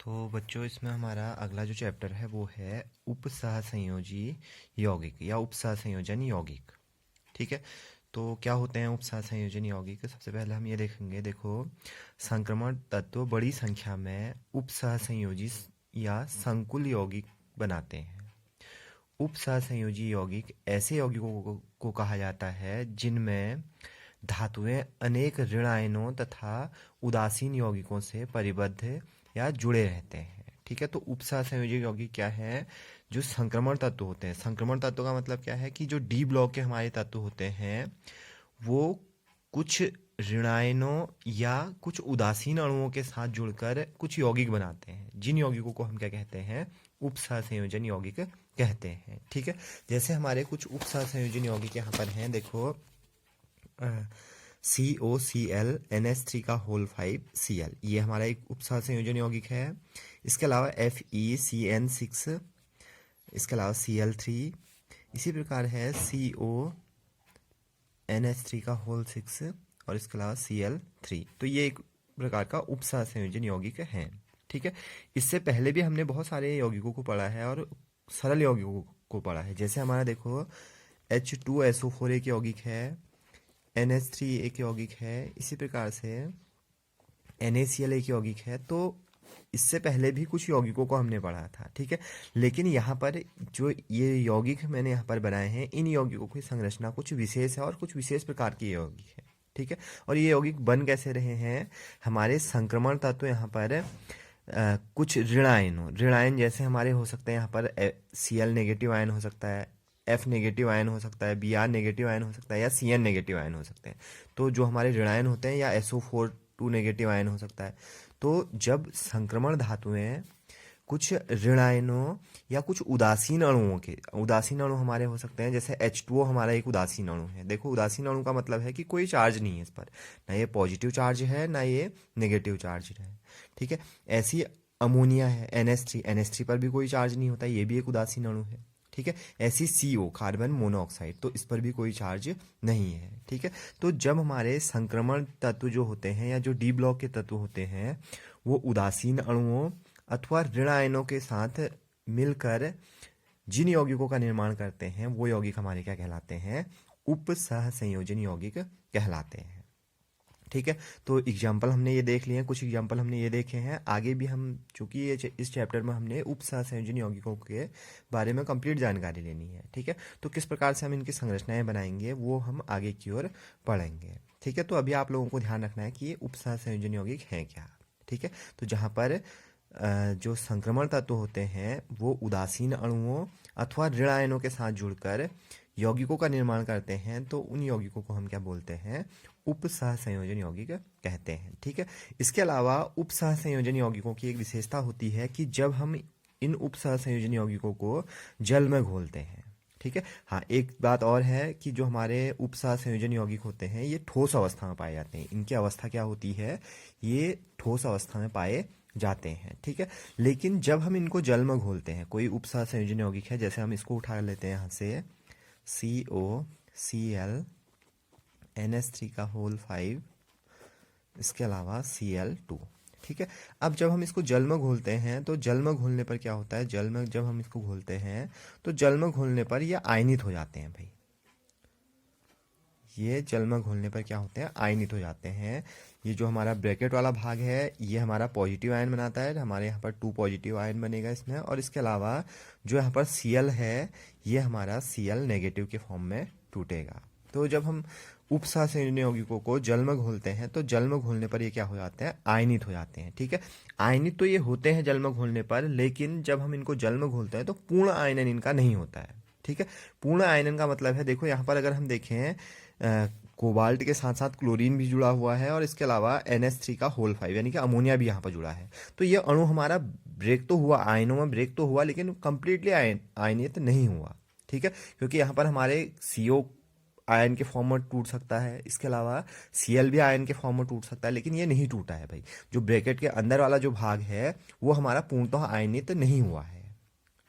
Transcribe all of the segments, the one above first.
तो बच्चों इसमें हमारा अगला जो चैप्टर है वो है उपसहसंयोजी यौगिक या उपसहसंयोजन यौगिक। ठीक है। तो क्या होते हैं उपसहसंयोजन यौगिक? सबसे पहले हम ये देखेंगे। देखो, संक्रमण तत्व बड़ी संख्या में उपसहसंयोजी या संकुल यौगिक बनाते हैं। उपसहसंयोजी यौगिक ऐसे यौगिकों को कहा जाता है जिनमें धातुएं अनेक ऋण आयनों तथा उदासीन यौगिकों से परिबद्ध या जुड़े रहते हैं। ठीक है। तो उपसहसंयोजी यौगिक क्या है? जो संक्रमण तत्व होते हैं। संक्रमण तत्व का मतलब क्या है कि जो डी ब्लॉक के हमारे तत्व होते हैं वो कुछ ऋणायनों या कुछ उदासीन अणुओं के साथ जुड़कर कुछ यौगिक बनाते हैं, जिन यौगिकों को हम क्या कहते हैं? उपसहसंयोजन यौगिक कहते हैं। ठीक है। जैसे हमारे कुछ उपसहसंयोजन यौगिक यहाँ पर हैं। देखो, COCl NH3 का होल 5 Cl, ये हमारा एक उपसहसंयोजन यौगिक है। इसके अलावा FeCN6, इसके अलावा Cl3, इसी प्रकार है CONH3 का होल 6 और इसके अलावा Cl3। तो ये एक प्रकार का उपसहसंयोजन यौगिक है। ठीक है। इससे पहले भी हमने बहुत सारे यौगिकों को पढ़ा है और सरल यौगिकों को पढ़ा है। जैसे हमारा देखो H2SO4 एक यौगिक है, NH3 एक यौगिक है, इसी प्रकार से NaCl एक यौगिक है। तो इससे पहले भी कुछ यौगिकों को हमने पढ़ा था। ठीक है। लेकिन यहाँ पर जो ये यौगिक मैंने यहाँ पर बनाए हैं, इन यौगिकों की संरचना कुछ विशेष है और कुछ विशेष प्रकार के यौगिक है। ठीक है। और ये यौगिक बन कैसे रहे हैं? हमारे संक्रमण तत्व यहाँ पर कुछ ऋण आयन जैसे हमारे हो सकते हैं। यहाँ पर Cl नेगेटिव आयन हो सकता है, F नेगेटिव आयन हो सकता है, Br नेगेटिव आयन हो सकता है या Cn नेगेटिव आयन हो सकते हैं। तो जो हमारे ऋण आयन होते हैं, या SO4 नेगेटिव आयन हो सकता है। तो जब संक्रमण धातुएं कुछ ऋण आयनों या कुछ उदासीन अणु हमारे हो सकते हैं। जैसे H2O हमारा एक उदासीन अणु है। देखो, उदासीन अणु का मतलब है कि कोई चार्ज नहीं है इस पर, ना ये पॉजिटिव चार्ज है ना ये नेगेटिव चार्ज है। ठीक है। ऐसी अमोनिया है NH3 पर भी कोई चार्ज नहीं होता, ये भी एक उदासीन अणु है। ठीक है। ऐसी CO कार्बन मोनोऑक्साइड, तो इस पर भी कोई चार्ज नहीं है। ठीक है। तो जब हमारे संक्रमण तत्व जो होते हैं या जो डी ब्लॉक के तत्व होते हैं वो उदासीन अणुओं अथवा ऋण आयनों के साथ मिलकर जिन यौगिकों का निर्माण करते हैं वो यौगिक हमारे क्या कहलाते हैं? उपसहसंयोजन यौगिक कहलाते हैं। ठीक है। तो एग्जाम्पल हमने ये देख लिए हैं, कुछ एग्जाम्पल हमने ये देखे हैं। आगे भी हम, चूंकि ये इस चैप्टर में हमने उपसहसंयोजन यौगिकों के बारे में कंप्लीट जानकारी लेनी है। ठीक है। तो किस प्रकार से हम इनकी संरचनाएं बनाएंगे वो हम आगे की ओर पढ़ेंगे। ठीक है। तो अभी आप लोगों को ध्यान रखना है कि ये उपसहसंयोजन यौगिक हैं क्या। ठीक है। तो जहाँ पर जो संक्रमण तत्व होते हैं वो उदासीन अणुओं अथवा ऋण आयनों के साथ जुड़कर यौगिकों का निर्माण करते हैं, तो उन यौगिकों को हम क्या बोलते हैं? उपसहसंयोजन यौगिक कहते हैं। ठीक है। इसके अलावा उपसहसंयोजन यौगिकों की एक विशेषता होती है कि जब हम इन उपसहसंयोजन यौगिकों को जल में घोलते हैं। ठीक है। हाँ, एक बात और है कि जो हमारे उपसहसंयोजन यौगिक होते हैं ये ठोस अवस्था में पाए जाते हैं। इनकी अवस्था क्या होती है? ये ठोस अवस्था में पाए जाते हैं। ठीक है। लेकिन जब हम इनको जल में घोलते हैं, कोई उपसहसंयोजन यौगिक है, जैसे हम इसको उठा लेते हैं यहाँ से COCl NH3 का होल 5, इसके अलावा Cl2। ठीक है। अब जब हम इसको जल में घोलते हैं तो जल में घोलने पर क्या होता है? जल में जब हम इसको घोलते हैं तो जल में घोलने पर ये आयनित हो जाते हैं भाई। ये जल में घोलने पर क्या होते हैं? आयनित हो जाते हैं। ये जो हमारा ब्रैकेट वाला भाग है ये हमारा पॉजिटिव आयन बनाता है, हमारे यहाँ पर 2 पॉजिटिव आयन बनेगा इसमें। और इसके अलावा जो यहाँ पर Cl है ये हमारा Cl नेगेटिव के फॉर्म में टूटेगा। तो जब हम उपसहसंयोजन यौगिकों को जल में घोलते हैं तो जल में घोलने पर ये क्या हो जाते हैं? आयनित हो जाते हैं। ठीक है। आयनित तो ये होते हैं जल में घोलने पर, लेकिन जब हम इनको जल में घोलते हैं तो पूर्ण आयनन इनका नहीं होता है। ठीक है। पूर्ण आयनन का मतलब है, देखो यहाँ पर अगर हम देखें कोबाल्ट के साथ साथ क्लोरीन भी जुड़ा हुआ है और इसके अलावा NH3 का होल 5 यानी कि अमोनिया भी यहाँ पर जुड़ा है। तो ये अणु हमारा ब्रेक तो हुआ, आयनों में ब्रेक तो हुआ, लेकिन कंप्लीटली आयनित नहीं हुआ। ठीक है। क्योंकि यहाँ पर हमारे CO आयन के फॉर्म में टूट सकता है, इसके अलावा Cl भी आयन के फॉर्म में टूट सकता है, लेकिन ये नहीं टूटा है भाई। जो ब्रैकेट के अंदर वाला जो भाग है वो हमारा पूर्णतः आयनित नहीं हुआ है।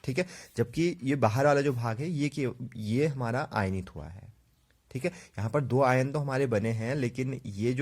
ठीक है। जबकि ये बाहर वाला जो भाग है ये हमारा आयनित हुआ है। ठीक है, यहाँ पर दो आयन तो हमारे बने हैं, लेकिन ये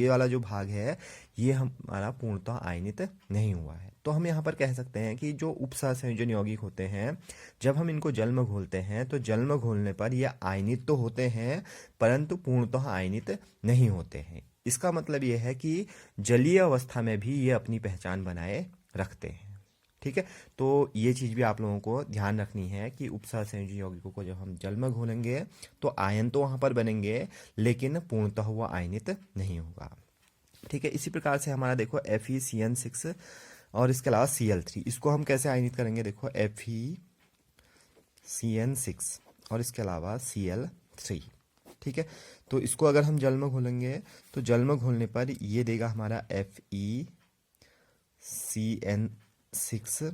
वाला जो भाग है ये हमारा पूर्णतः आयनित नहीं हुआ है। तो हम यहाँ पर कह सकते हैं कि जो उपसहसंयोजन यौगिक होते हैं, जब हम इनको जल में घोलते हैं तो जल में घोलने पर ये आयनित तो होते हैं परंतु पूर्णतः आयनित नहीं होते हैं। इसका मतलब ये है कि जलीय अवस्था में भी ये अपनी पहचान बनाए रखते हैं। ठीक है, तो ये चीज़ भी आप लोगों को ध्यान रखनी है कि उपसहसंयोजी यौगिकों को जब हम जल में घोलेंगे तो आयन तो वहाँ पर बनेंगे लेकिन पूर्णतः हुआ आयनित नहीं होगा। ठीक है, इसी प्रकार से हमारा देखो FeCN6 और इसके अलावा Cl3, इसको हम कैसे आयनित करेंगे? देखो FeCN6 और इसके अलावा Cl3। ठीक है, तो इसको अगर हम जल में घोलेंगे तो जल में घोलने पर ये देगा हमारा FeCN6।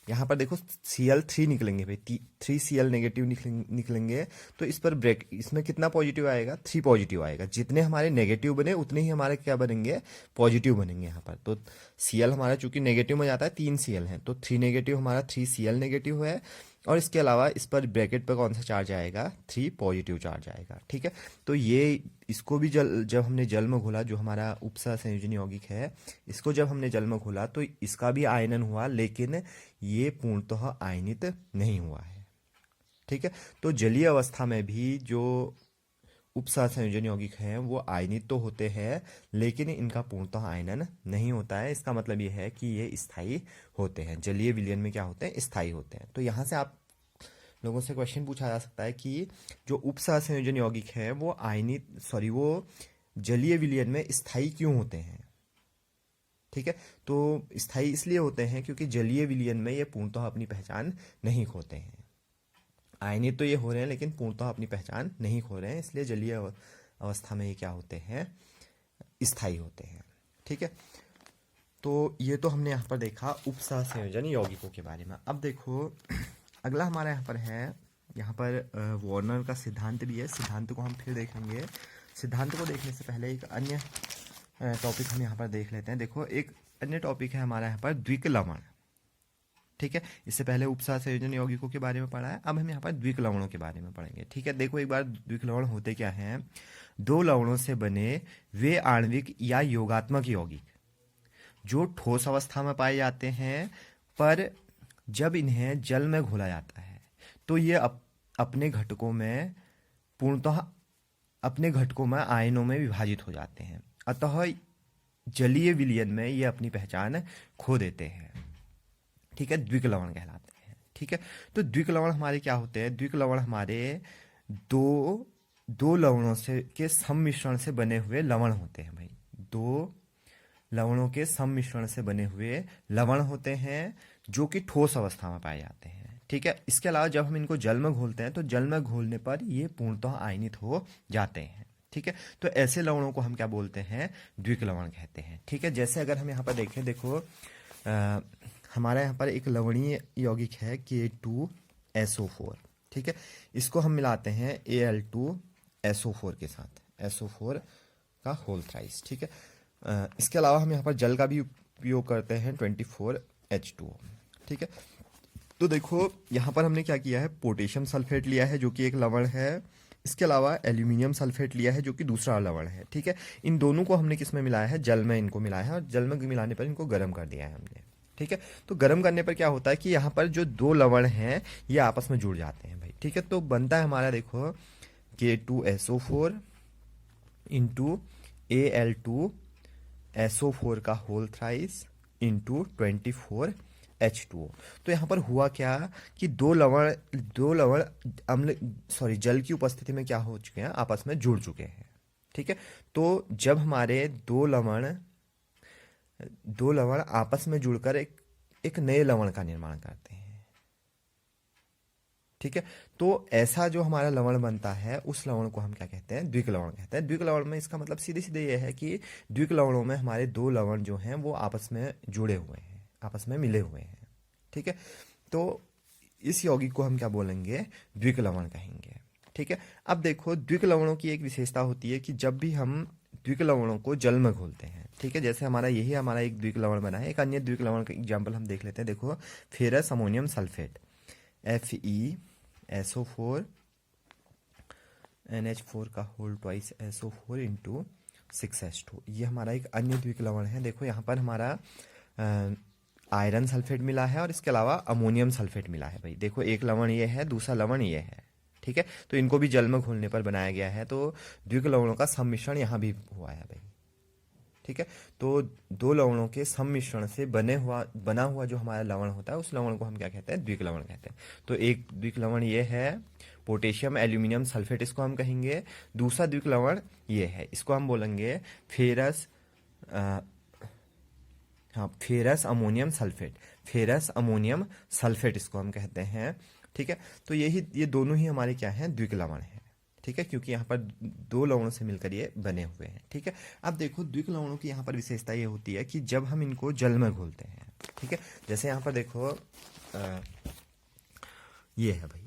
यहाँ पर देखो Cl3 निकलेंगे भाई, 3Cl नेगेटिव निकलेंगे, तो इस पर ब्रेक, इसमें कितना पॉजिटिव आएगा? 3 पॉजिटिव आएगा। जितने हमारे नेगेटिव बने उतने ही हमारे क्या बनेंगे? पॉजिटिव बनेंगे यहाँ पर। तो Cl हमारा चूंकि नेगेटिव में जाता है, 3 Cl है तो 3 नेगेटिव हमारा 3Cl नेगेटिव है, और इसके अलावा इस पर ब्रैकेट पर कौन सा चार्ज आएगा? 3 पॉजिटिव चार्ज आएगा। ठीक है, तो ये इसको भी जब हमने जल में घोला, जो हमारा उपसहसंयोजन यौगिक है, इसको जब हमने जल में घोला तो इसका भी आयनन हुआ, लेकिन ये पूर्णतः आयनित नहीं हुआ है। ठीक है, तो जलीय अवस्था में भी जो उपसहसंयोजन यौगिक हैं वो आयनित तो होते हैं लेकिन इनका पूर्णतः आयनन नहीं होता है। इसका मतलब ये है कि ये स्थायी होते हैं, जलीय विलयन में क्या होते हैं? स्थायी होते हैं। तो यहाँ से आप लोगों से क्वेश्चन पूछा जा सकता है कि जो उपसहसंयोजन यौगिक है वो वो जलीय विलयन में स्थायी क्यों होते हैं? ठीक है, तो स्थायी इसलिए होते हैं क्योंकि जलीय विलयन में ये पूर्णतः अपनी पहचान नहीं खोते हैं। आयनित तो ये हो रहे हैं लेकिन पूर्णतः अपनी पहचान नहीं खो रहे हैं, इसलिए जलीय अवस्था में ये क्या होते हैं? स्थायी होते हैं। ठीक है, तो ये तो हमने यहाँ पर देखा उपसहसंयोजन यौगिकों के बारे में। अब देखो अगला हमारा यहाँ पर है, यहाँ पर वार्नर का सिद्धांत भी है। सिद्धांत को हम फिर देखेंगे। सिद्धांत को देखने से पहले एक अन्य टॉपिक हम यहाँ पर देख लेते हैं। देखो एक अन्य टॉपिक है हमारा यहाँ पर द्विक लवण। ठीक है, इससे पहले उपसहसंयोजन यौगिकों के बारे में पढ़ा है, अब हम यहाँ पर द्विक लवणों के बारे में पढ़ेंगे। ठीक है, देखो एक बार द्विक लवण होते क्या हैं? दो लवणों से बने वे आणविक या योगात्मक यौगिक जो ठोस अवस्था में पाए जाते हैं, पर जब इन्हें जल में घोला जाता है तो ये अपने घटकों में पूर्णतः अपने घटकों में आयनों में विभाजित हो जाते हैं, अतः जलीय विलयन में ये अपनी पहचान खो देते हैं। ठीक है, द्विक लवण कहलाते हैं। ठीक है, तो द्विक लवण हमारे क्या होते हैं? द्विक लवण हमारे दो लवणों से के सम्मिश्रण से बने हुए लवण होते हैं भाई। दो लवणों के सम्मिश्रण से बने हुए लवण होते हैं जो कि ठोस अवस्था में पाए जाते हैं। ठीक है, इसके अलावा जब हम इनको जल में घोलते हैं तो जल में घोलने पर ये पूर्णतः आयनित हो जाते हैं। ठीक है, तो ऐसे लवणों को हम क्या बोलते हैं? द्विक लवण कहते हैं। ठीक है, जैसे अगर हम यहाँ पर देखें, देखो हमारा यहाँ पर एक लवणीय यौगिक है K2SO4। ठीक है, इसको हम मिलाते हैं Al2SO4 के साथ, SO4 का होल थ्राइस। ठीक है, इसके अलावा हम यहाँ पर जल का भी उपयोग करते हैं 24H2O। ठीक है, तो देखो यहाँ पर हमने क्या किया है? पोटेशियम सल्फेट लिया है जो कि एक लवण है, इसके अलावा एल्यूमिनियम सल्फेट लिया है जो कि दूसरा लवण है। ठीक है, इन दोनों को हमने किस में मिलाया है? जल में इनको मिलाया है, और जल में मिलाने पर इनको गर्म कर दिया है हमने। ठीक है, तो गर्म करने पर क्या होता है कि यहाँ पर जो दो लवण हैं ये आपस में जुड़ जाते हैं भाई। ठीक है, तो बनता है हमारा देखो K2SO4 इंटू Al2SO4 का होल थ्राइस इंटू 24H2O। तो यहाँ पर हुआ क्या कि दो लवण जल की उपस्थिति में क्या हो चुके हैं? आपस में जुड़ चुके हैं। ठीक है, तो जब हमारे दो लवण आपस में जुड़कर एक नए लवण का निर्माण करते हैं। ठीक है, तो ऐसा जो हमारा लवण बनता है उस लवण को हम क्या कहते हैं? द्विक लवण कहते हैं। द्विक लवण में इसका मतलब सीधे सीधे ये है कि द्विक लवणों में हमारे दो लवण जो हैं वो आपस में जुड़े हुए हैं, आपस में मिले हुए हैं। ठीक है, तो इस यौगिक को हम क्या बोलेंगे? द्विक लवण कहेंगे। ठीक है, अब देखो द्विक लवणों की एक विशेषता होती है कि जब भी हम द्विक लवणों को जल में घोलते हैं, ठीक है, जैसे हमारा एक द्विक लवण बना है। एक अन्य द्विक लवण का एग्जाम्पल हम देख लेते हैं। देखो ferrous ammonium sulphate FeSO4 NH4 का whole twice SO4 into 6H2। ये हमारा एक अन्य द्विक लवण है। देखो यहाँ पर हमारा आयरन सल्फेट मिला है और इसके अलावा अमोनियम सल्फेट मिला है भाई। देखो एक लवण ये है, दूसरा लवण ये है, ठीक है। तो इनको भी जल में घोलने पर बनाया गया है, तो द्विक लवणों का सम्मिश्रण यहाँ भी हुआ है भाई, ठीक है। तो दो लवणों के सम्मिश्रण से बना हुआ जो हमारा लवण होता है, उस लवण को हम क्या कहते हैं? द्विक लवण कहते हैं। तो एक द्विक लवण ये है पोटेशियम एल्यूमिनियम सल्फेट, इसको हम कहेंगे। दूसरा द्विक लवण ये है, इसको हम बोलेंगे फेरस हाँ, ferrous ammonium sulphate. Ferrous ammonium sulphate इसको हम कहते हैं, ठीक है। तो ये दोनों ही हमारे क्या हैं? द्विक लवण हैं, ठीक है, क्योंकि यहाँ पर दो लवणों से मिलकर ये बने हुए हैं, ठीक है। अब देखो द्विक लवणों की यहाँ पर विशेषता ये होती है कि जब हम इनको जल में घोलते हैं, ठीक है। जैसे यहाँ पर देखो ये है भाई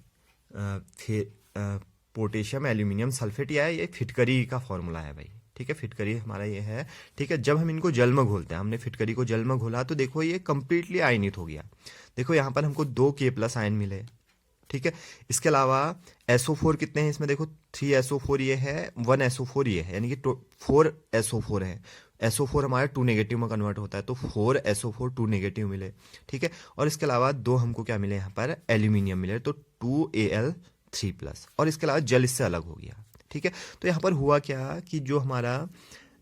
पोटेशियम एल्यूमिनियम सल्फेट, ये फिटकरी का फॉर्मूला है भाई, ठीक है। फिटकरी हमारा ये है, ठीक है। जब हम इनको जल में घोलते हैं, हमने फिटकरी को जल में घोला, तो देखो ये कंप्लीटली आयनित हो गया। देखो यहाँ पर हमको 2 K+ आयन मिले, ठीक है। इसके अलावा SO4 कितने हैं इसमें? देखो 3 SO4 ये है, 1 SO4 ये है, यानी कि 4 SO4 है। SO4 हमारा 2 नेगेटिव में कन्वर्ट होता है, तो 4 SO4 2 नेगेटिव मिले, ठीक है। और इसके अलावा 2 हमको क्या मिले यहाँ पर? एल्यूमिनियम मिले, तो 2 Al3+। और इसके अलावा जल इससे अलग हो गया, ठीक है। तो यहाँ पर हुआ क्या कि जो हमारा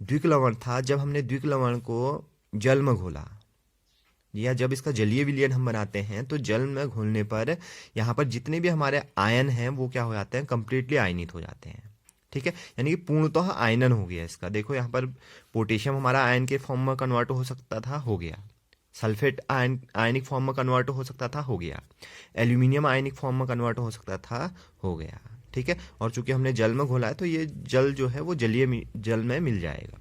द्विक लवण था, जब हमने द्विक लवण को जल में घोला, या जब इसका जलीय विलयन हम बनाते हैं, तो जल में घोलने पर यहाँ पर जितने भी हमारे आयन हैं वो क्या हो जाते हैं? कंप्लीटली आयनित हो जाते हैं, ठीक है। यानी कि पूर्णतः आयनन हो गया इसका। देखो यहाँ पर पोटेशियम हमारा आयन के फॉर्म में कन्वर्ट हो सकता था, हो गया। सल्फेट आयनिक फॉर्म में कन्वर्ट हो सकता था, हो गया। एल्यूमिनियम आयनिक फॉर्म में कन्वर्ट हो सकता था, हो गया, ठीक है। और चूंकि हमने जल में घोला है, तो ये जल जो है वो जलीय जल में मिल जाएगा,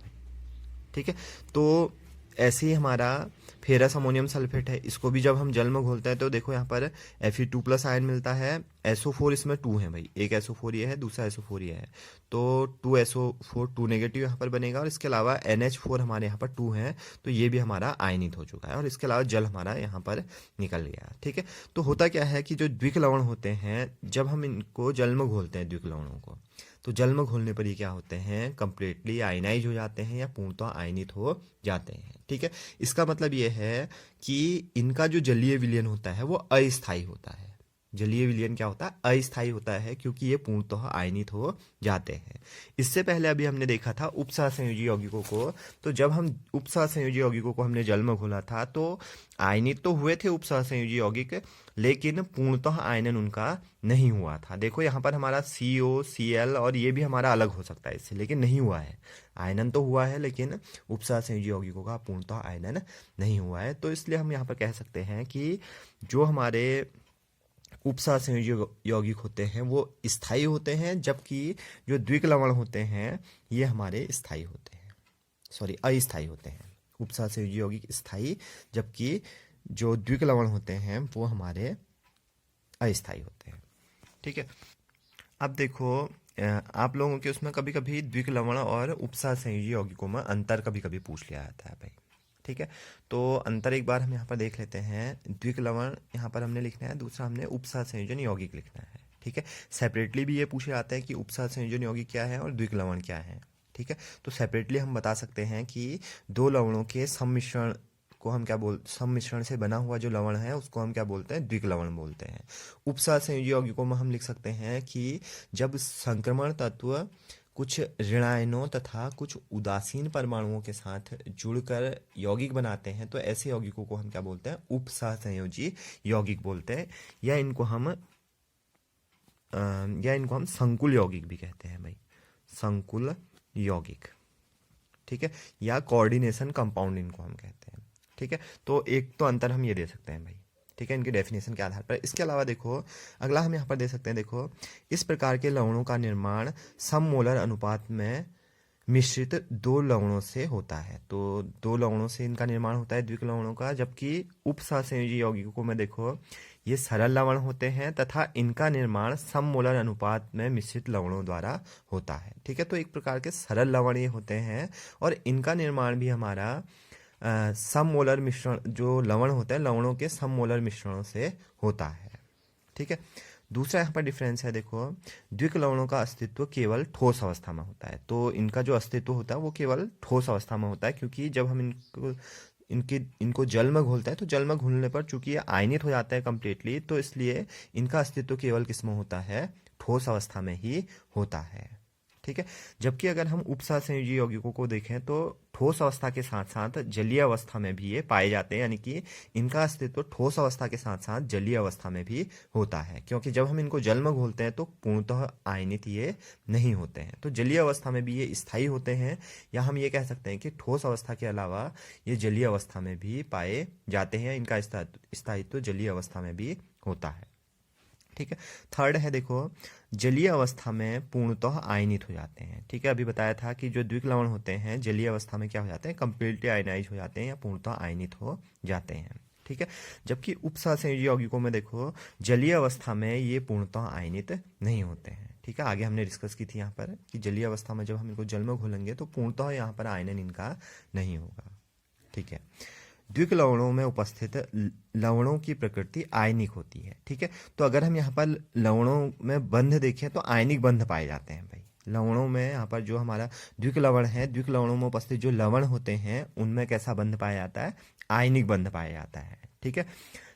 ठीक है। तो ऐसे ही हमारा फेरस अमोनियम सल्फेट है, इसको भी जब हम जल में घोलते हैं, तो देखो यहाँ पर Fe2+ आयन मिलता है। SO4 इसमें 2 है भाई, एक SO4 ये है, दूसरा SO4 ये है, तो 2 SO4 2 नेगेटिव यहाँ पर बनेगा। और इसके अलावा NH4 हमारे यहाँ पर 2 है, तो ये भी हमारा आयनित हो चुका है, और इसके अलावा जल हमारा यहाँ पर निकल गया, ठीक है। तो होता क्या है कि जो द्विक लवण होते हैं, जब हम इनको जल में घोलते हैं द्विक लवणों को, तो जल में घोलने पर ये क्या होते हैं? कंप्लीटली आयनाइज हो जाते हैं, या पूर्णतः आयनित हो जाते हैं, ठीक है। इसका मतलब ये है कि इनका जो जलीय विलयन होता है वो अस्थायी होता है। जलीय विलयन क्या होता है? अस्थायी होता है, क्योंकि ये पूर्णतः आयनित हो जाते हैं। इससे पहले अभी हमने देखा था उपसहसंयोजी यौगिकों को, तो जब हम उपसहसंयोजी यौगिकों को हमने जल में घोला था, तो आयनित तो हुए थे उपसहसंयोजी यौगिक, लेकिन पूर्णतः आयनन उनका नहीं हुआ था। देखो यहाँ पर हमारा CO Cl और ये भी हमारा अलग हो सकता है इससे, लेकिन नहीं हुआ है। आयनन तो हुआ है, लेकिन उपसहसंयोजी यौगिकों का पूर्णतः आयनन नहीं हुआ है। तो इसलिए हम यहाँ पर कह सकते हैं कि जो हमारे उपसहसंयोजी यौगिक होते हैं वो स्थायी होते हैं, जबकि जो द्विक लवण होते हैं ये हमारे स्थायी होते हैं, अस्थायी होते हैं। उपसहसंयोजी यौगिक स्थायी, जबकि जो द्विक लवण होते हैं वो हमारे अस्थायी होते हैं, ठीक है। अब देखो आप लोगों के उसमें कभी कभी द्विक लवण और उपसहसंयोजी यौगिकों में अंतर कभी कभी पूछ लिया जाता है भाई, ठीक है। तो अंतर एक बार हम यहाँ पर देख लेते हैं। द्विक लवण यहाँ पर हमने लिखना है, दूसरा हमने उपसहसंयोजन यौगिक लिखना है, ठीक है। सेपरेटली भी ये पूछे जाते हैं कि उपसहसंयोजन यौगिक क्या है और द्विक लवण क्या है, ठीक है। तो सेपरेटली हम बता सकते हैं कि दो लवणों के सम्मिश्रण को हम सम्मिश्रण से बना हुआ जो लवण है उसको हम क्या बोलते हैं? द्विक लवण बोलते हैं। उपसहसंयोजी यौगिकों में हम लिख सकते हैं कि जब संक्रमण तत्व कुछ ऋणायनों तथा कुछ उदासीन परमाणुओं के साथ जुड़कर यौगिक बनाते हैं, तो ऐसे यौगिकों को हम क्या बोलते हैं? उपसहसंयोजी यौगिक बोलते हैं, या इनको हम संकुल यौगिक भी कहते हैं भाई, संकुल यौगिक, ठीक है, या कोऑर्डिनेशन कंपाउंड इनको हम कहते हैं, ठीक है। तो एक तो अंतर हम ये दे सकते हैं भाई, ठीक है, इनके डेफिनेशन के आधार पर। इसके अलावा देखो अगला हम यहाँ पर दे सकते हैं, देखो इस प्रकार के लवणों का निर्माण सममोलर अनुपात में मिश्रित दो लवणों से होता है। तो दो लवणों से इनका निर्माण होता है द्विक लवणों का, जबकि उपसहसंयोजी यौगिकों में देखो ये सरल लवण होते हैं तथा इनका निर्माण सममोलर अनुपात में मिश्रित लवणों द्वारा होता है, ठीक है। तो एक प्रकार के सरल लवण ये होते हैं, और इनका निर्माण भी हमारा सममोलर मिश्रण, जो लवण होते हैं लवणों के सममोलर मिश्रणों से होता है, ठीक है। दूसरा यहाँ पर डिफरेंस है, देखो द्विक लवणों का अस्तित्व केवल ठोस अवस्था में होता है। तो इनका जो अस्तित्व होता है वो केवल ठोस अवस्था में होता है, क्योंकि जब हम इनको जल में घोलते हैं तो जल में घुलने पर चूंकि ये आयनित हो जाता है कम्प्लीटली, तो इसलिए इनका अस्तित्व केवल किस में होता है, ठोस अवस्था में ही होता है। ठीक है। जबकि अगर हम उपसहसंयोजी यौगिकों को देखें तो ठोस अवस्था के साथ साथ जलीय अवस्था में भी ये पाए जाते हैं, यानी कि इनका अस्तित्व ठोस अवस्था के साथ साथ जलीय अवस्था में भी होता है, क्योंकि जब हम इनको जल में घोलते हैं तो पूर्णतः आयनित ये नहीं होते हैं। तो जलीय अवस्था में भी ये स्थायी होते हैं, या हम ये कह सकते हैं कि ठोस अवस्था के अलावा ये जलीय अवस्था में भी पाए जाते हैं, इनका स्थायित्व जलीय अवस्था में भी होता है। ठीक है। थर्ड है, देखो जलीय अवस्था में पूर्णतः आयनित हो जाते हैं। ठीक है, अभी बताया था कि जो द्विक लवण होते हैं जलीय अवस्था में क्या हो जाते हैं, कंप्लीटली आयनाइज हो जाते हैं या पूर्णतः आयनित हो जाते हैं। ठीक है। जबकि उपसहसंयोजी यौगिकों में देखो जलीय अवस्था में ये पूर्णतः आयनित नहीं होते हैं। ठीक है, आगे हमने डिस्कस की थी यहाँ पर कि जलीय अवस्था में जब हम इनको जल में घोलेंगे तो पूर्णतः यहाँ पर आयनन इनका नहीं होगा। ठीक है। द्विक लवणों में उपस्थित लवणों की प्रकृति आयनिक होती है। ठीक है, तो अगर हम यहाँ पर लवणों में बंध देखें तो आयनिक बंध पाए जाते हैं भाई। लवणों में यहाँ पर जो हमारा द्विक लवण है, द्विक लवणों में उपस्थित जो लवण होते हैं उनमें कैसा बंध पाया जाता है, आयनिक बंध पाया जाता है। ठीक है।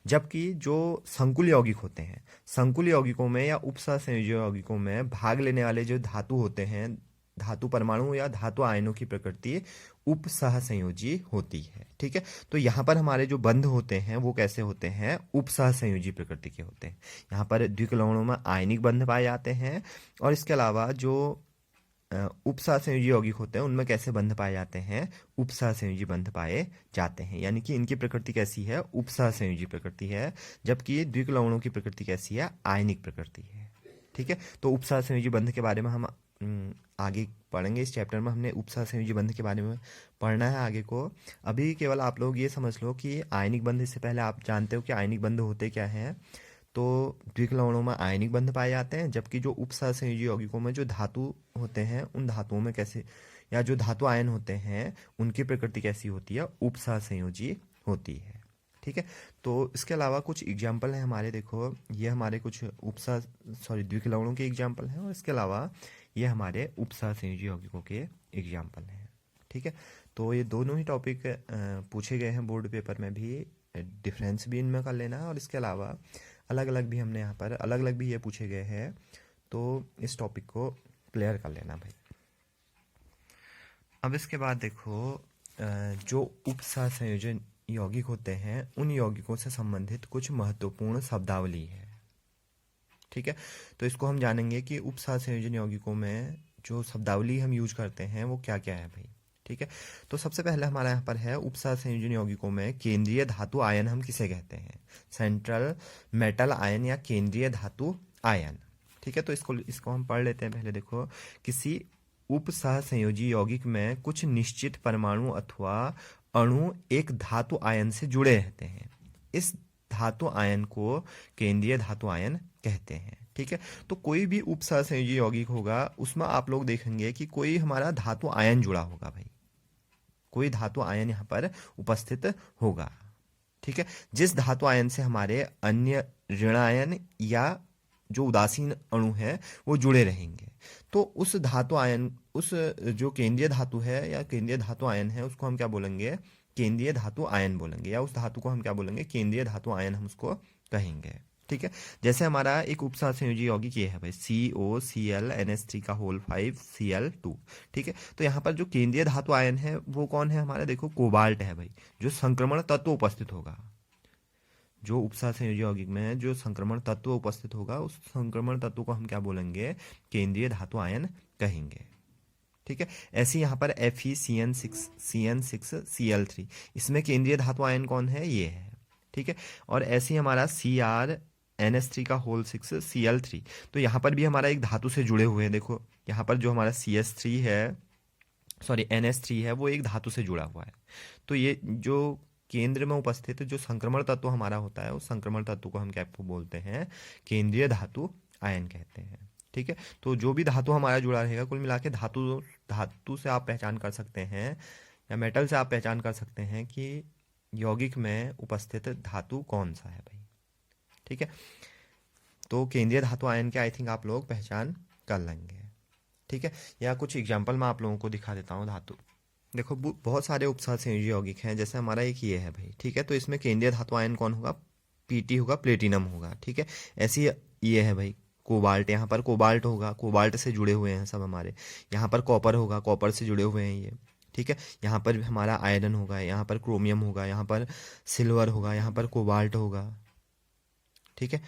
जबकि जो संकुल यौगिक होते हैं, संकुल यौगिकों में या उपसहसंयोजी यौगिकों में भाग लेने वाले जो धातु होते हैं, धातु परमाणु या धातु आयनों की प्रकृति उपसहसंयोजी होती है। ठीक है, तो यहाँ पर हमारे जो बंध होते हैं वो कैसे होते हैं, उपसहसंयोजी प्रकृति के होते हैं। यहाँ पर द्विक लवणों में आयनिक बंध पाए जाते हैं, और इसके अलावा जो उपसहसंयोजी यौगिक होते हैं उनमें कैसे बंध पाए जाते हैं, उपसहसंयोजी बंध पाए जाते हैं। यानी कि इनकी प्रकृति कैसी है, उपसहसंयोजी प्रकृति है, जबकि द्विक लवणों की प्रकृति कैसी है, आयनिक प्रकृति है। ठीक है, तो उपसहसंयोजी बंध के बारे में हम आगे पढ़ेंगे। इस चैप्टर में हमने उपसहसंयोजी बंध के बारे में पढ़ना है आगे को। अभी केवल आप लोग ये समझ लो कि आयनिक बंध, इससे पहले आप जानते हो कि आयनिक बंध होते क्या हैं। तो द्विक लवणों में आयनिक बंध पाए जाते हैं, जबकि जो उपसहसंयोजी यौगिकों में जो धातु होते हैं उन धातुओं में कैसे, या जो धातु आयन होते हैं उनकी प्रकृति कैसी होती है, उपसहसंयोजी होती है। ठीक है, तो इसके अलावा कुछ एग्जाम्पल हैं हमारे, देखो ये हमारे कुछ द्विक लवणों के एग्जाम्पल हैं, और इसके अलावा ये हमारे उपसहसंयोजी यौगिकों के एग्जाम्पल हैं। ठीक है, तो ये दोनों ही टॉपिक पूछे गए हैं बोर्ड पेपर में भी, डिफरेंस भी इनमें कर लेना है, और इसके अलावा अलग अलग भी हमने यहाँ पर अलग अलग भी ये पूछे गए हैं, तो इस टॉपिक को क्लियर कर लेना भाई। अब इसके बाद देखो जो उपसहसंयोजन यौगिक होते हैं उन यौगिकों से संबंधित कुछ महत्वपूर्ण शब्दावली है। ठीक है, तो इसको हम जानेंगे कि उपसहसंयोजन यौगिकों में जो शब्दावली हम यूज करते हैं वो क्या क्या है भाई। ठीक है, तो सबसे पहले हमारा यहाँ पर है उपसहसंयोजन यौगिकों में केंद्रीय धातु आयन हम किसे कहते हैं, सेंट्रल मेटल आयन या केंद्रीय धातु आयन। ठीक है, तो इसको हम पढ़ लेते हैं पहले। देखो, किसी उपसहसंयोजी यौगिक में कुछ निश्चित परमाणु अथवा अणु एक धातु आयन से जुड़े रहते हैं, इस धातु आयन को केंद्रीय धातु आयन कहते हैं। ठीक है, तो कोई भी उपसहसंयोजी यौगिक होगा उसमें आप लोग देखेंगे कि कोई हमारा धातु आयन जुड़ा होगा भाई, कोई धातु आयन यहाँ पर उपस्थित होगा। ठीक है, जिस धातु आयन से हमारे अन्य ऋण आयन या जो उदासीन अणु है वो जुड़े रहेंगे, तो उस धातु आयन, उस जो केंद्रीय धातु है या केंद्रीय धातु आयन है उसको हम क्या बोलेंगे, केंद्रीय धातु आयन बोलेंगे, या उस धातु को हम क्या बोलेंगे, केंद्रीय धातु आयन हम उसको कहेंगे। ठीक है, जैसे हमारा एक उपसहसंयोजी यौगिक ये है भाई COCl NH3 का होल 5 Cl2। ठीक है, तो यहाँ पर जो केंद्रीय धातु आयन है वो कौन है हमारा, देखो कोबाल्ट है भाई, जो संक्रमण तत्व उपस्थित होगा। जो उपसहसंयोजी यौगिक में जो संक्रमण तत्व उपस्थित होगा उस संक्रमण तत्व को हम क्या बोलेंगे, केंद्रीय धातु आयन कहेंगे। ठीक है, ऐसे यहाँ पर FeCN6Cl3, इसमें केंद्रीय धातु आयन कौन है, ये है। ठीक है, और ऐसे ही हमारा CrNH3 का होल 6 Cl3, तो यहाँ पर भी हमारा एक धातु से जुड़े हुए हैं। देखो यहाँ पर जो हमारा NH3 है वो एक धातु से जुड़ा हुआ है। तो ये जो केंद्र में उपस्थित जो संक्रमण तत्व हमारा होता है उस संक्रमण तत्व को हम क्या बोलते हैं, केंद्रीय धातु आयन कहते हैं। ठीक है, तो जो भी धातु हमारा जुड़ा रहेगा, कुल मिला के धातु से आप पहचान कर सकते हैं या मेटल से आप पहचान कर सकते हैं कि यौगिक में उपस्थित धातु कौन सा है भाई। ठीक है, तो केंद्रीय धातु आयन के आई थिंक आप लोग पहचान कर लेंगे, ठीक है। या कुछ एग्जाम्पल मैं आप लोगों को दिखा देता हूँ धातु। देखो बहुत सारे उपसर्ग संयोजी यौगिक हैं, जैसे हमारा एक ये है भाई, ठीक है। तो इसमें केंद्रीय धातु आयन कौन होगा? पीटी होगा, प्लेटिनम होगा, ठीक है। ऐसी ये है भाई कोबाल्ट, यहाँ पर कोबाल्ट होगा, कोबाल्ट से जुड़े हुए हैं सब हमारे। यहाँ पर कॉपर होगा, कॉपर से जुड़े हुए हैं ये, ठीक है। यहाँ पर हमारा आयरन होगा, यहाँ पर क्रोमियम होगा, यहाँ पर सिल्वर होगा, यहाँ पर कोबाल्ट होगा, ठीक है।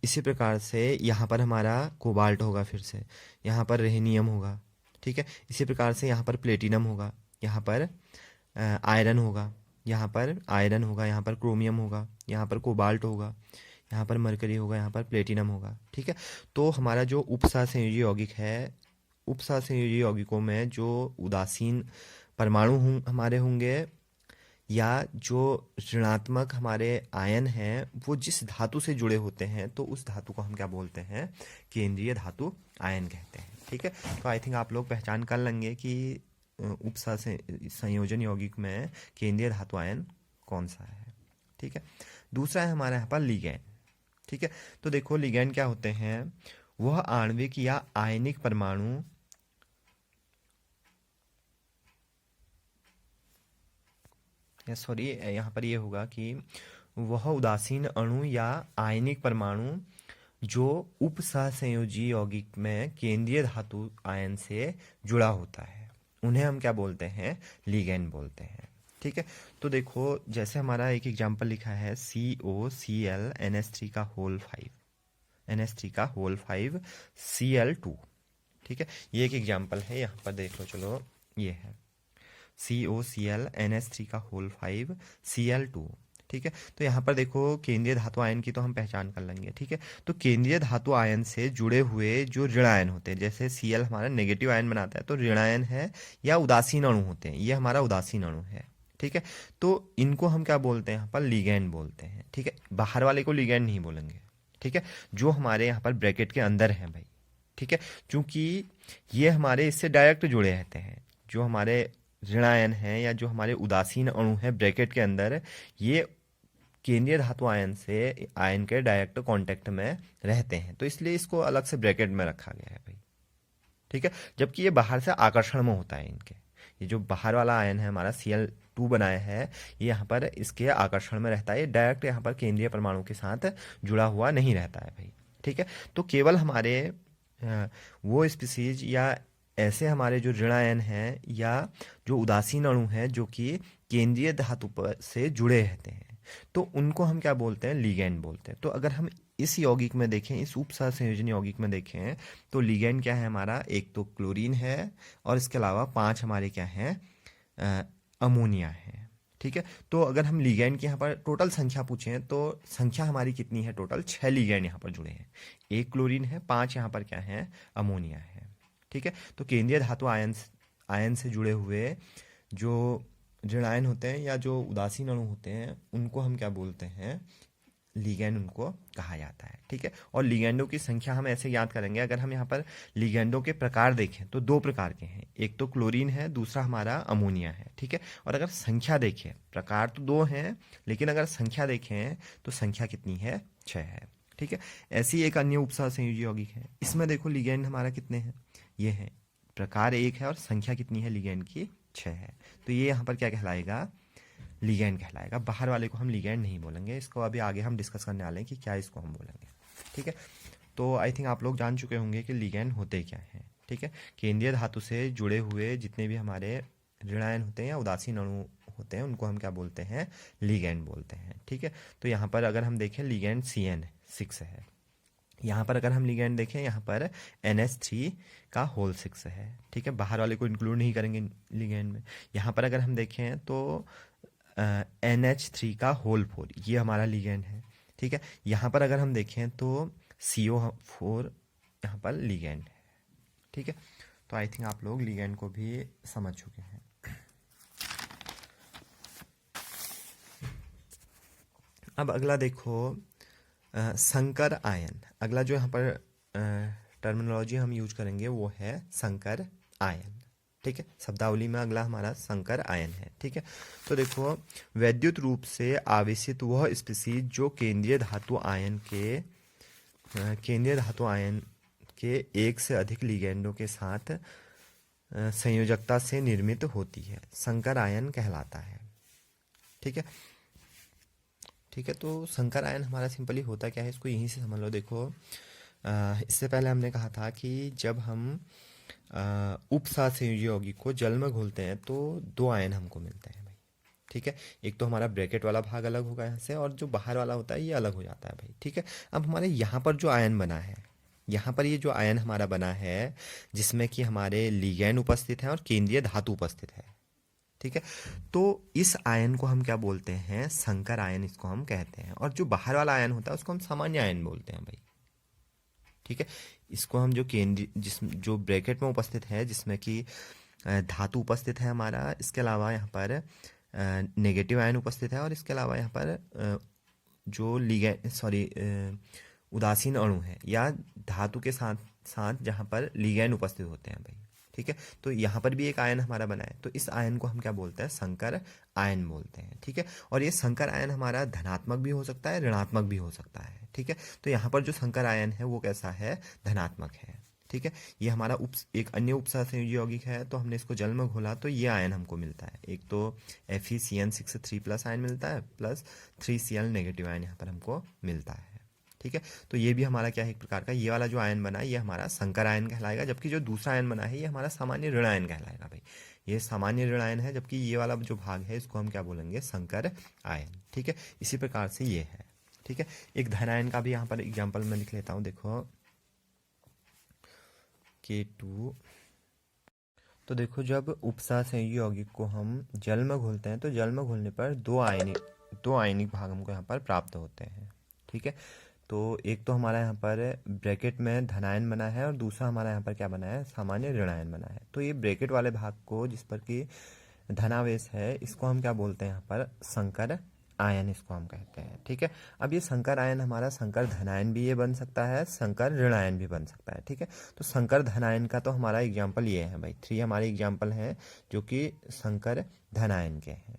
इसी प्रकार से यहाँ पर हमारा कोबाल्ट होगा, फिर से यहाँ पर रेहनियम होगा, ठीक है। इसी प्रकार से यहाँ पर प्लेटिनम होगा, यहाँ पर आयरन होगा, यहाँ पर आयरन होगा, यहाँ पर क्रोमियम होगा, यहाँ पर कोबाल्ट होगा, यहाँ पर मरकरी होगा, यहाँ पर प्लेटिनम होगा, ठीक है। तो हमारा जो उपसहसंयोजी यौगिक है, उपसहसंयोजी यौगिकों में जो उदासीन परमाणु हमारे होंगे या जो ऋणात्मक हमारे आयन हैं वो जिस धातु से जुड़े होते हैं तो उस धातु को हम क्या बोलते हैं? केंद्रीय धातु आयन कहते हैं, ठीक है। तो आई थिंक आप लोग पहचान कर लेंगे कि संयोजन यौगिक में केंद्रीय धातु आयन कौन सा है, ठीक है। दूसरा है हमारे यहाँ पर लिगैंड, ठीक है। तो देखो लिगैंड क्या होते हैं? वह आणविक या आयनिक परमाणु सॉरी यहाँ पर ये होगा कि वह उदासीन अणु या आयनिक परमाणु जो उपसहसंयोजी यौगिक में केंद्रीय धातु आयन से जुड़ा होता है उन्हें हम क्या बोलते हैं? लिगैंड बोलते हैं, ठीक है। तो देखो जैसे हमारा एक एग्जांपल लिखा है COCl NH3 का होल 5 NH3 का होल 5 Cl2, ठीक है। ये एक एग्जांपल है, यहाँ पर देख लो, चलो ये है COCl NH3 का होल 5 Cl2, ठीक है। तो यहाँ पर देखो केंद्रीय धातु आयन की तो हम पहचान कर लेंगे, ठीक है। तो केंद्रीय धातु आयन से जुड़े हुए जो ऋण आयन होते हैं, जैसे Cl हमारा नेगेटिव आयन बनाता है तो ऋण आयन है या उदासीन अणु होते हैं, ये हमारा उदासीन अणु है, ठीक है। तो इनको हम क्या बोलते हैं? यहाँ पर लिगैंड बोलते हैं, ठीक है। बाहर वाले को लिगैंड नहीं बोलेंगे, ठीक है, जो हमारे यहाँ पर ब्रैकेट के अंदर है भाई, ठीक है। क्योंकि ये हमारे इससे डायरेक्ट जुड़े रहते हैं, जो हमारे ऋण आयन है या जो हमारे उदासीन अणु है ब्रैकेट के अंदर, ये केंद्रीय धातु आयन से आयन के डायरेक्ट कांटेक्ट में रहते हैं, तो इसलिए इसको अलग से ब्रैकेट में रखा गया है भाई, ठीक है। जबकि ये बाहर से आकर्षण में होता है इनके, ये जो बाहर वाला आयन है हमारा Cl2 बनाया है, ये यहाँ पर इसके आकर्षण में रहता है, ये डायरेक्ट यहाँ पर केंद्रीय परमाणु के साथ जुड़ा हुआ नहीं रहता है भाई, ठीक है। तो केवल हमारे वो स्पीसीज या ऐसे हमारे जो ऋण आयन हैं या जो उदासीन अणु हैं जो कि केंद्रीय धातु पर से जुड़े रहते हैं तो उनको हम क्या बोलते हैं? लिगैंड बोलते हैं। तो अगर हम इस यौगिक में देखें, इस उपसहसंयोजन यौगिक में देखें तो लिगैंड क्या है हमारा? एक तो क्लोरीन है और इसके अलावा 5 हमारे क्या हैं? अमोनिया है, ठीक है। तो अगर हम लिगैंड की यहाँ पर टोटल संख्या पूछें तो संख्या हमारी कितनी है? टोटल 6 लिगैंड यहाँ पर जुड़े हैं, 1 क्लोरीन है, 5 यहाँ पर क्या है? अमोनिया है, ठीक है। तो केंद्रीय धातु आयन से जुड़े हुए जो ऋण आयन होते हैं या जो उदासीन अणु होते हैं उनको हम क्या बोलते हैं? लिगैंड उनको कहा जाता है, ठीक है। और लिगैंडों की संख्या हम ऐसे याद करेंगे, अगर हम यहाँ पर लिगैंडों के प्रकार देखें तो 2 प्रकार के हैं, एक तो क्लोरीन है, दूसरा हमारा अमोनिया है, ठीक है। और अगर संख्या देखें, प्रकार तो 2 हैं लेकिन अगर संख्या देखें तो संख्या कितनी है? 6 है, ठीक है। ऐसी एक अन्य उपसहसंयोजी यौगिक है, इसमें देखो लिगैंड हमारा कितने हैं? ये है, प्रकार 1 है और संख्या कितनी है लिगैंड की? 6 है। तो ये यहाँ पर क्या कहलाएगा? लिगैंड कहलाएगा। बाहर वाले को हम लिगैंड नहीं बोलेंगे, इसको अभी आगे हम डिस्कस करने वाले हैं कि क्या इसको हम बोलेंगे, ठीक है। तो आई थिंक आप लोग जान चुके होंगे कि लिगैंड होते क्या हैं, ठीक है। केंद्रीय धातु से जुड़े हुए जितने भी हमारे ऋण आयन होते हैं या उदासीन अणु होते हैं उनको हम क्या बोलते हैं? लिगैंड बोलते हैं, ठीक है। तो यहाँ पर अगर हम देखें लिगैंड CN6 है, यहाँ पर अगर हम लिगैंड देखें यहाँ पर NH3 का होल 6 है, ठीक है। बाहर वाले को इंक्लूड नहीं करेंगे लिगैंड में। यहाँ पर अगर हम देखें तो NH3 का होल 4 ये हमारा लिगैंड है, ठीक है। यहाँ पर अगर हम देखें तो CO4 यहाँ पर लिगैंड है, ठीक है। तो आई थिंक आप लोग लिगैंड को भी समझ चुके हैं। अब अगला देखो संकर आयन। अगला जो यहाँ पर टर्मिनोलॉजी हम यूज करेंगे वो है संकर आयन, ठीक है, शब्दावली में अगला हमारा संकर आयन है। ठीक है, तो देखो वैद्युत रूप से आवेशित वह स्पीशीज जो केंद्रीय धातु आयन के एक से अधिक लिगेंडों के साथ संयोजकता से निर्मित होती है, संकर आयन कहलाता है। ठीक है, ठीक है, तो संकर आयन हमारा सिंपली होता क्या है, इसको यहीं से समझ लो। देखो इससे पहले हमने कहा था कि जब हम उपसहसंयोजी यौगिक को जल में घोलते हैं तो दो आयन हमको मिलते हैं भाई। ठीक है, एक तो हमारा ब्रैकेट वाला भाग अलग होगा यहाँ से, और जो बाहर वाला होता है ये अलग हो जाता है भाई। ठीक है, अब हमारे यहाँ पर जो आयन बना है, यहाँ पर ये जो आयन हमारा बना है जिसमें कि हमारे लिगैंड उपस्थित हैं और केंद्रीय धातु उपस्थित है। ठीक है, तो इस आयन को हम क्या बोलते हैं, संकर आयन इसको हम कहते हैं। और जो बाहर वाला आयन होता है उसको हम सामान्य आयन बोलते हैं भाई। ठीक है, इसको हम जो ब्रैकेट में उपस्थित है जिसमें कि धातु उपस्थित है हमारा, इसके अलावा यहाँ पर नेगेटिव आयन उपस्थित है, और इसके अलावा यहाँ पर जो उदासीन अणु है या धातु के साथ साथ जहाँ पर लिगैंड उपस्थित होते हैं भाई। ठीक है, तो यहाँ पर भी एक आयन हमारा बना है, तो इस आयन को हम क्या बोलते हैं, संकर आयन बोलते हैं। ठीक है, और ये संकर आयन हमारा धनात्मक भी हो सकता है, ऋणात्मक भी हो सकता है। ठीक है, तो यहाँ पर जो संकर आयन है वो कैसा है, धनात्मक है। ठीक है, ये हमारा एक अन्य उपसहसंयोजी यौगिक है, तो हमने इसको जल में घोला तो ये आयन हमको मिलता है। एक तो FeCN6 3+ आयन मिलता है, प्लस 3Cl नेगेटिव आयन यहाँ पर हमको मिलता है। ठीक है, तो ये भी हमारा क्या है, एक प्रकार का ये वाला जो आयन बना है ये हमारा संकर आयन कहलाएगा, जबकि जो दूसरा आयन बना है ये हमारा सामान्य ऋण आयन कहलाएगा भाई। ये सामान्य ऋण आयन है, जबकि ये वाला जो भाग है इसको हम क्या बोलेंगे, संकर आयन। ठीक है, इसी प्रकार से ये है। ठीक है, एक धन आयन का भी यहाँ पर एग्जाम्पल मैं लिख लेता हूँ। देखो K2, तो देखो जब उपसहसंयोजी यौगिक को हम जल में घोलते हैं तो जल में घोलने पर दो आयनिक भाग हमको यहाँ पर प्राप्त होते हैं। ठीक है, तो एक तो हमारा यहाँ पर ब्रैकेट में धनायन बना है और दूसरा हमारा यहाँ पर क्या बना है, सामान्य ऋणायन बना है। तो ये ब्रैकेट वाले भाग को जिस पर कि धनावेश है इसको हम क्या बोलते हैं, यहाँ पर संकर आयन इसको हम कहते हैं। ठीक है, अब ये संकर आयन हमारा संकर धनायन भी ये बन सकता है, संकर ऋणायन भी बन सकता है। ठीक है, तो संकर धनायन का तो हमारा एग्जाम्पल ये है भाई, 3 हमारे एग्जाम्पल हैं जो कि संकर धनायन के हैं।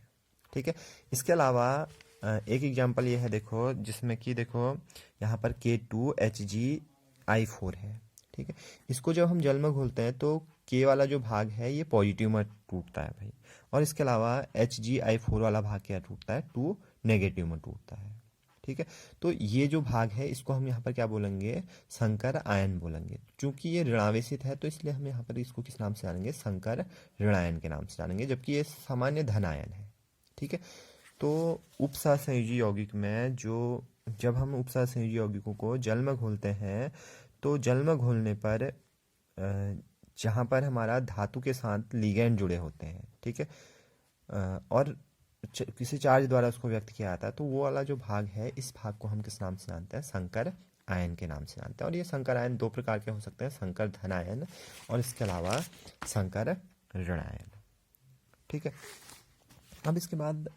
ठीक है, इसके अलावा एक एग्जाम्पल ये है देखो, जिसमें कि देखो यहाँ पर K2HgI4 है। ठीक है, इसको जब हम जल में घोलते हैं तो K वाला जो भाग है ये पॉजिटिव में टूटता है भाई, और इसके अलावा HgI4 वाला भाग क्या टूटता है, 2 नेगेटिव में टूटता है। ठीक है, तो ये जो भाग है इसको हम यहाँ पर क्या बोलेंगे, संकर आयन बोलेंगे। चूंकि ये ऋणावेशित है तो इसलिए हम यहाँ पर इसको किस नाम से जानेंगे, संकर ऋणायन के नाम से जानेंगे, जबकि ये सामान्य धन आयन है। ठीक है, तो उपसहसंयोजी यौगिक में जब हम उपसहसंयोजी यौगिकों को जल में घोलते हैं तो जल में घोलने पर जहाँ पर हमारा धातु के साथ लिगैंड जुड़े होते हैं, ठीक है, और किसी चार्ज द्वारा उसको व्यक्त किया जाता है, तो वो वाला जो भाग है इस भाग को हम किस नाम से जानते हैं, संकर आयन के नाम से जानते हैं। और ये संकर आयन दो प्रकार के हो सकते हैं, संकर धन आयन और इसके अलावा संकर ऋण आयन। ठीक है, अब इसके बाद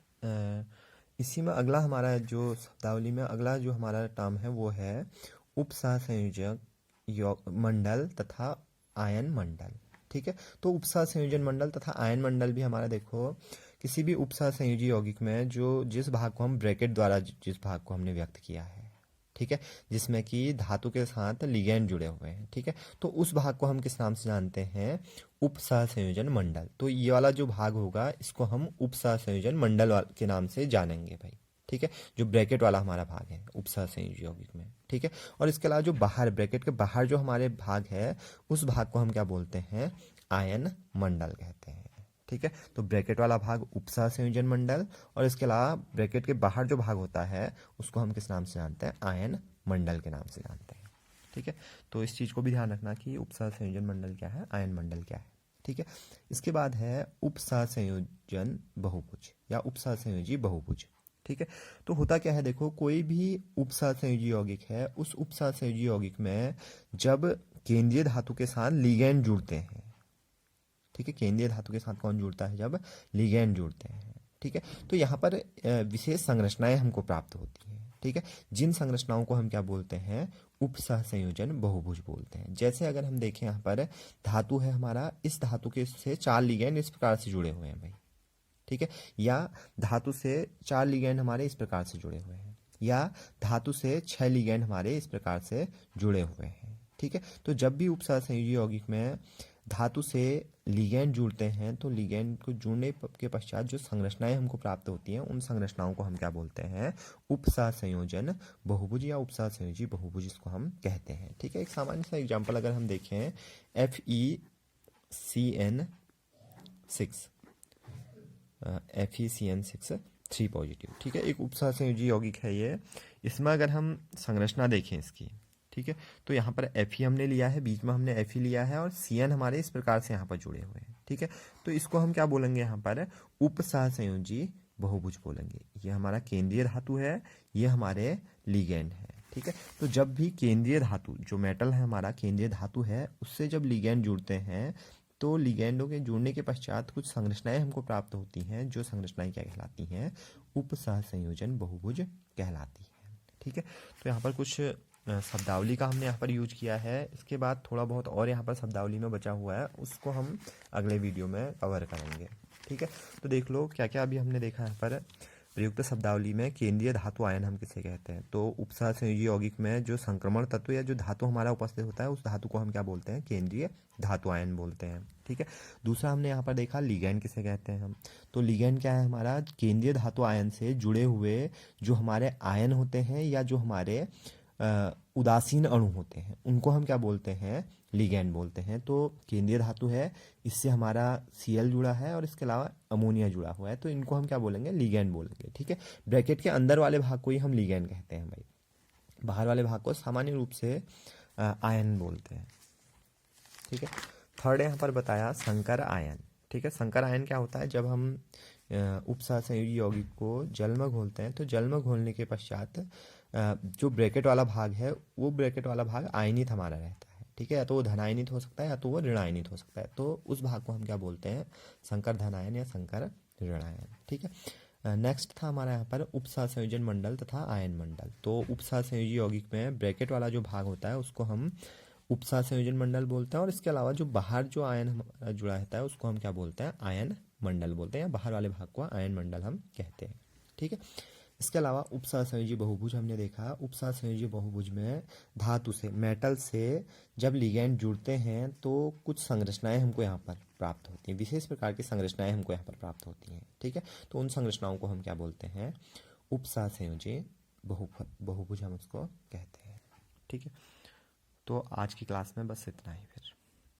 इसी में अगला हमारा जो शब्दावली में अगला जो हमारा टर्म है वो है उपसहसंयोजक मंडल तथा आयन मंडल। ठीक है, तो उपसहसंयोजन मंडल तथा आयन मंडल भी हमारा देखो किसी भी उपसहसंयोजी यौगिक में जिस भाग को हम ब्रैकेट द्वारा जिस भाग को हमने व्यक्त किया है, ठीक है, जिसमें कि धातु के साथ लिगैंड जुड़े हुए हैं। ठीक है, तो उस भाग को हम किस नाम से जानते हैं, उपसहसंयोजन मंडल। तो ये वाला जो भाग होगा इसको हम उपसहसंयोजन मंडल के नाम से जानेंगे भाई। ठीक है, जो ब्रैकेट वाला हमारा भाग है उपसहसंयोजी यौगिक में। ठीक है, और इसके अलावा जो बाहर ब्रैकेट के बाहर जो हमारे भाग है उस भाग को हम क्या बोलते हैं, आयन मंडल कहते हैं। ठीक है, तो ब्रैकेट वाला भाग उपसहसंयोजन मंडल और इसके अलावा ब्रैकेट के बाहर जो भाग होता है उसको हम किस नाम से जानते हैं, आयन मंडल के नाम से जानते हैं। ठीक है, तो इस चीज़ को भी ध्यान रखना कि उपसहसंयोजन मंडल क्या है, आयन मंडल क्या है। ठीक है, इसके बाद है उपसहसंयोजन बहुभुज या उपसहसंयोजी बहुभुज। ठीक है, तो होता क्या है देखो, कोई भी उपसहसंयोजी यौगिक है उस उपसहसंयोजी यौगिक में जब केंद्रीय धातु के साथ लिगैंड जुड़ते हैं, ठीक है, केंद्रीय धातु के साथ कौन जुड़ता है, जब लिगैंड जुड़ते हैं। ठीक है, तो यहाँ पर विशेष संरचनाएं हमको प्राप्त होती हैं। ठीक ठीक है। जिन संरचनाओं को हम क्या बोलते हैं, उप सहसंयोजन बहुभुज बोलते हैं। जैसे अगर हम देखें यहाँ पर धातु है हमारा, इस धातु के से 4 लिगैंड इस प्रकार से जुड़े हुए हैं भाई, ठीक है। या धातु से 4 लिगैंड हमारे इस प्रकार से जुड़े हुए हैं, या धातु से 6 लिगैंड हमारे इस प्रकार से जुड़े हुए हैं, ठीक है। तो जब भी उपसहसंयोजी यौगिक में धातु से लिगैंड जुड़ते हैं तो लिगैंड को जुड़ने के पश्चात जो संरचनाएं हमको प्राप्त होती हैं, उन संरचनाओं को हम क्या बोलते हैं, उपसहसंयोजन बहुभुज या उपसहसंयोजी बहुभुज इसको हम कहते हैं, ठीक है। एक सामान्य सा एग्जाम्पल अगर हम देखें, FeCN6 FeCN6 3 पॉजिटिव, ठीक है, एक उपसहसंयोजी यौगिक है ये। इसमें अगर हम संरचना देखें इसकी, ठीक है, तो यहाँ पर Fe हमने लिया है, बीच में हमने Fe लिया है और Cn हमारे इस प्रकार से यहाँ पर जुड़े हुए हैं, ठीक है। तो इसको हम क्या बोलेंगे, यहाँ पर उपसहसंयोजी बहुभुज बोलेंगे। ये हमारा केंद्रीय धातु है, ये हमारे लिगैंड है, ठीक है। तो जब भी केंद्रीय धातु जो मेटल है हमारा केंद्रीय धातु है, उससे जब लिगैंड जुड़ते हैं तो लिगैंडों के जुड़ने के पश्चात कुछ संरचनाएं हमको प्राप्त होती हैं, जो संरचनाएं क्या कहलाती हैं, उपसहसंयोजन बहुभुज कहलाती हैं, ठीक है। तो यहाँ पर कुछ शब्दावली का हमने यहाँ पर यूज किया है। इसके बाद थोड़ा बहुत और यहाँ पर शब्दावली में बचा हुआ है, उसको हम अगले वीडियो में कवर करेंगे, ठीक है। तो देख लो क्या क्या अभी हमने देखा यहाँ पर। प्रयुक्त शब्दावली में केंद्रीय धातु आयन हम किसे कहते हैं, तो उपसहसंयोजी यौगिक में जो संक्रमण तत्व या जो धातु हमारा उपस्थित होता है, उस धातु को हम क्या बोलते हैं, केंद्रीय धातु आयन बोलते हैं, ठीक है। दूसरा हमने यहाँ पर देखा लिगैंड किसे कहते हैं हम, तो लिगैंड क्या है हमारा, केंद्रीय धातु आयन से जुड़े हुए जो हमारे आयन होते हैं या जो हमारे उदासीन अणु होते हैं, उनको हम क्या बोलते हैं, लिगैंड बोलते हैं। तो केंद्रीय धातु है, इससे हमारा Cl जुड़ा है और इसके अलावा अमोनिया जुड़ा हुआ है, तो इनको हम क्या बोलेंगे, लिगैंड बोलेंगे, ठीक है। ब्रैकेट के अंदर वाले भाग को ही हम लिगैंड कहते हैं भाई, बाहर वाले भाग को सामान्य रूप से आयन बोलते हैं, ठीक है। थर्ड यहाँ पर बताया संकर आयन, ठीक है। संकर आयन क्या होता है, जब हम उपसहसंयोजी यौगिक को जल में घोलते हैं, तो जल में घोलने के पश्चात जो ब्रैकेट वाला भाग है, वो ब्रैकेट वाला भाग आयनित हमारा रहता है, ठीक है। या तो वो धनायनित हो सकता है या तो वो ऋणायनित हो सकता है, तो उस भाग को हम क्या बोलते हैं, संकर धनायन या संकर ऋणायन, ठीक है। नेक्स्ट था हमारा यहाँ पर उपसहसंयोजन मंडल तथा आयन मंडल। तो उपसहसंयोजी यौगिक में ब्रैकेट वाला जो भाग होता है उसको हम उपसहसंयोजन मंडल बोलते हैं, और इसके अलावा जो बाहर जो आयन हमारा जुड़ा रहता है उसको हम क्या बोलते हैं, आयन मंडल बोलते हैं, या बाहर वाले भाग को आयन मंडल हम कहते हैं, ठीक है। इसके अलावा उपसहसंयोजी बहुभुज हमने देखा। उपसहसंयोजी बहुभुज में धातु से, मेटल से जब लिगैंड जुड़ते हैं तो कुछ संरचनाएं हमको यहाँ पर प्राप्त होती हैं, विशेष प्रकार की संरचनाएं हमको यहाँ पर प्राप्त होती हैं, ठीक है। तो उन संरचनाओं को हम क्या बोलते हैं, उपसहसंयोजी बहुभुज हम उसको कहते हैं, ठीक है। तो आज की क्लास में बस इतना ही फिर।